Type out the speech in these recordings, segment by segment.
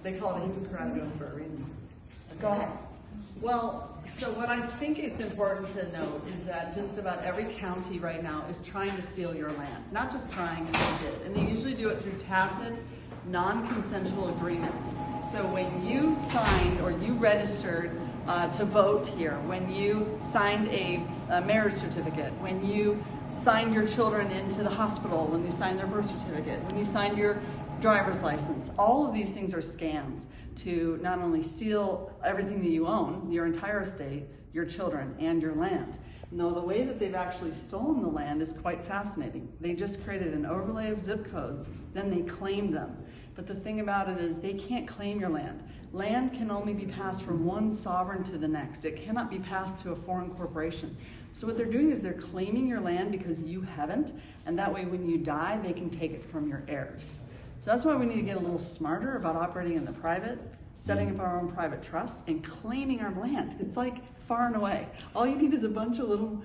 They call it a Hippocratic for a reason. Go ahead. Well, so what I think is important to note is that just about every county right now is trying to steal your land. Not just trying, and they did. And they usually do it through tacit, non-consensual agreements. So when you signed or you registered to vote here, when you signed a marriage certificate, when you signed your children into the hospital, when you signed their birth certificate, when you signed your driver's license, all of these things are scams to not only steal everything that you own, your entire estate, your children, and your land. No, the way that they've actually stolen the land is quite fascinating. They just created an overlay of zip codes, then they claimed them. But the thing about it is they can't claim your land. Land can only be passed from one sovereign to the next. It cannot be passed to a foreign corporation. So what they're doing is they're claiming your land because you haven't, and that way when you die, they can take it from your heirs. So that's why we need to get a little smarter about operating in the private, setting up our own private trusts, and claiming our land. It's like far and away. All you need is a bunch of little,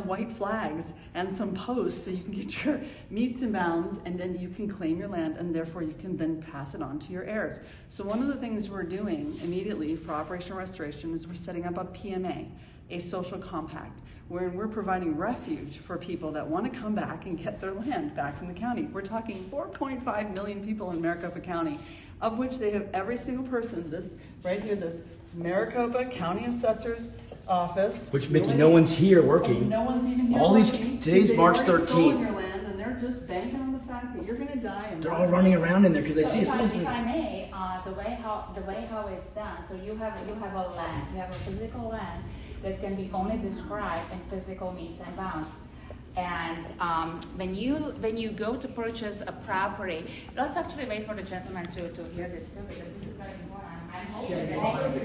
white flags and some posts so you can get your meets and bounds, and then you can claim your land, and therefore you can then pass it on to your heirs. So one of the things we're doing immediately for Operational Restoration is we're setting up a PMA, a social compact, where we're providing refuge for people that want to come back and get their land back from the county. We're talking 4.5 million people in Maricopa County, of which they have every single person, this right here, this Maricopa County Assessor's Office. Which, Mickey, no one's here working. No one's even here all working. Today's March 13th. Your land, and they're just banking on the fact that you're going to die. And they're all running around in there because they see us. If I may, the way how it's done. So you have a land, you have a physical land that can be only described in physical meets and bounds. And when you go to purchase a property, let's actually wait for the gentleman to hear this too, because this is very important. I'm hoping that they have this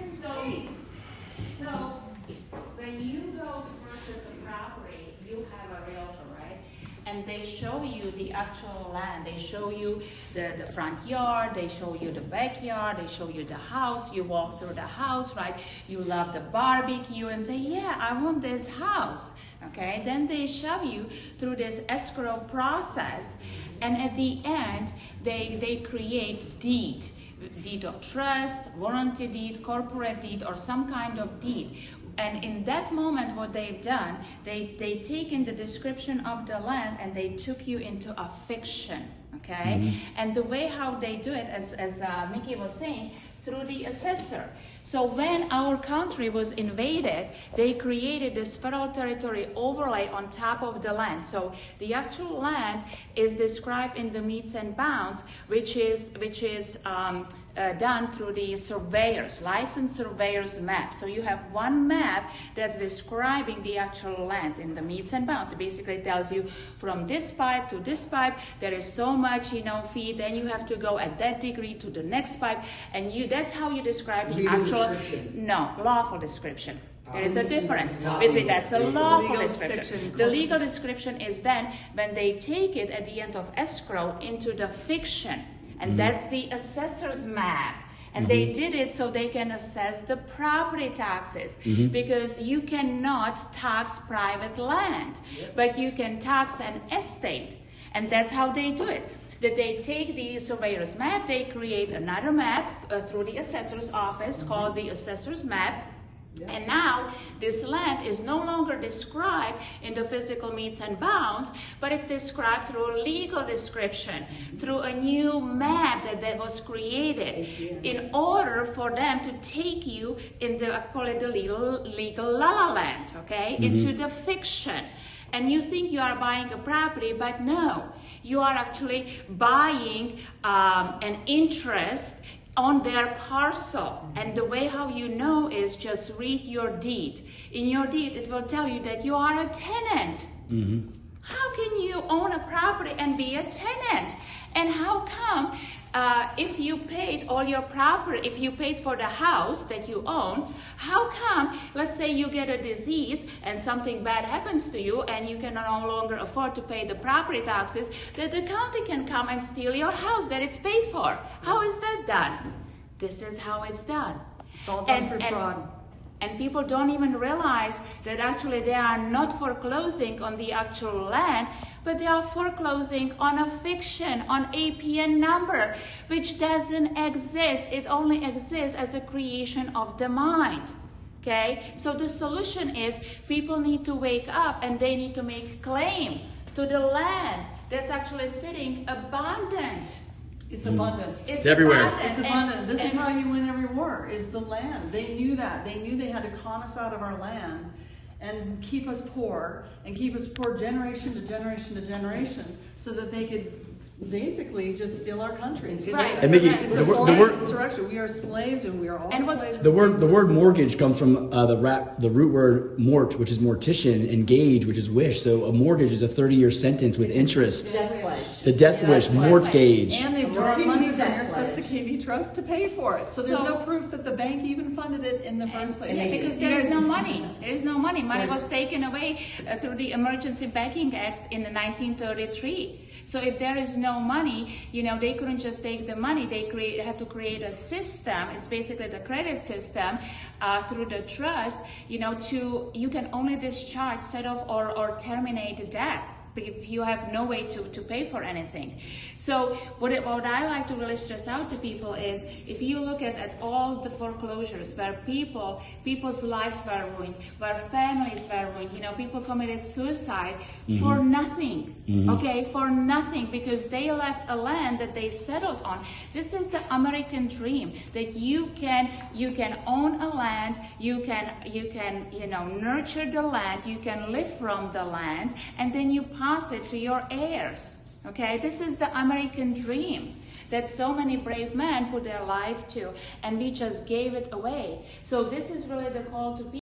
information. So when you go to purchase a property, you have a realtor, right? And they show you the actual land. They show you the front yard, they show you the backyard, they show you the house. You walk through the house, right? You love the barbecue and say, yeah, I want this house, okay? Then they shove you through this escrow process. And at the end, they create deed of trust, warranty deed, corporate deed, or some kind of deed. And in that moment, what they've done, they taken the description of the land and they took you into a fiction, okay? Mm-hmm. And the way how they do it, as Mickey was saying, through the assessor. So when our country was invaded, they created this federal territory overlay on top of the land. So the actual land is described in the meets and bounds, which is done through the surveyors, licensed surveyors map. So you have one map that's describing the actual land in the meets and bounds. It basically tells you from this pipe to this pipe, there is so much, feet, then you have to go at that degree to the next pipe, and that's how you describe the actual, no, lawful description. There is a difference between that's a lawful description. The legal description is then when they take it at the end of escrow into the fiction. And that's the assessor's map. And they did it so they can assess the property taxes, because you cannot tax private land, but you can tax an estate. And that's how they do it. That they take the surveyor's map, they create another map through the assessor's office called the assessor's map. And now this land is no longer described in the physical meets and bounds, but it's described through a legal description, through a new map that was created in order for them to take you in the, I call it the legal la-la land, okay, into the fiction. And you think you are buying a property, but no, you are actually buying an interest on their parcel. And the way how you know is just read your deed. In your deed, it will tell you that you are a tenant. How can you own a property and be a tenant? And how come if you paid all your property, if you paid for the house that you own, how come, let's say you get a disease and something bad happens to you and you can no longer afford to pay the property taxes, that the county can come and steal your house that it's paid for? How is that done? This is how it's done. It's all done for fraud. And people don't even realize that actually they are not foreclosing on the actual land, but they are foreclosing on a fiction, on APN number, which doesn't exist. It only exists as a creation of the mind. Okay? So the solution is people need to wake up and they need to make claim to the land that's actually sitting abandoned. It's abundant. It's everywhere. abandoned. It's abundant. This is And- how you win every war, is the land. They knew that. They knew they had to con us out of our land and keep us poor generation to generation to generation so that they could basically just steal our country. It's, Right. it's, And Mickey, it's the a word- slave the word- insurrection. We are slaves and we are all And what's- slaves. The of word system. mortgage comes from the root word mort, which is mortician, and gauge, which is wish. So a mortgage is a 30-year sentence with interest. It's a death wish, mortgage. And they've And drawn where money did you from do your that Cesta pledge? KB trust to pay for it. So there's So- no proof that the bank even funded it in the first place. Yeah, because You there is guys- no money. There is no money. Money was taken away through the Emergency Banking Act in 1933. So if there is no money, they couldn't just take the money. They had to create a system. It's basically the credit system through the trust. You can only discharge, set off, or terminate the debt if you have no way to pay for anything. So what I like to really stress out to people is, if you look at all the foreclosures where people's lives were ruined, where families were ruined, people committed suicide for nothing, okay, for nothing, because they left a land that they settled on. This is the American dream, that you can own a land, you can nurture the land, you can live from the land, and then you pass it to your heirs. Okay, this is the American dream that so many brave men put their life to, and we just gave it away. So this is really the call to people.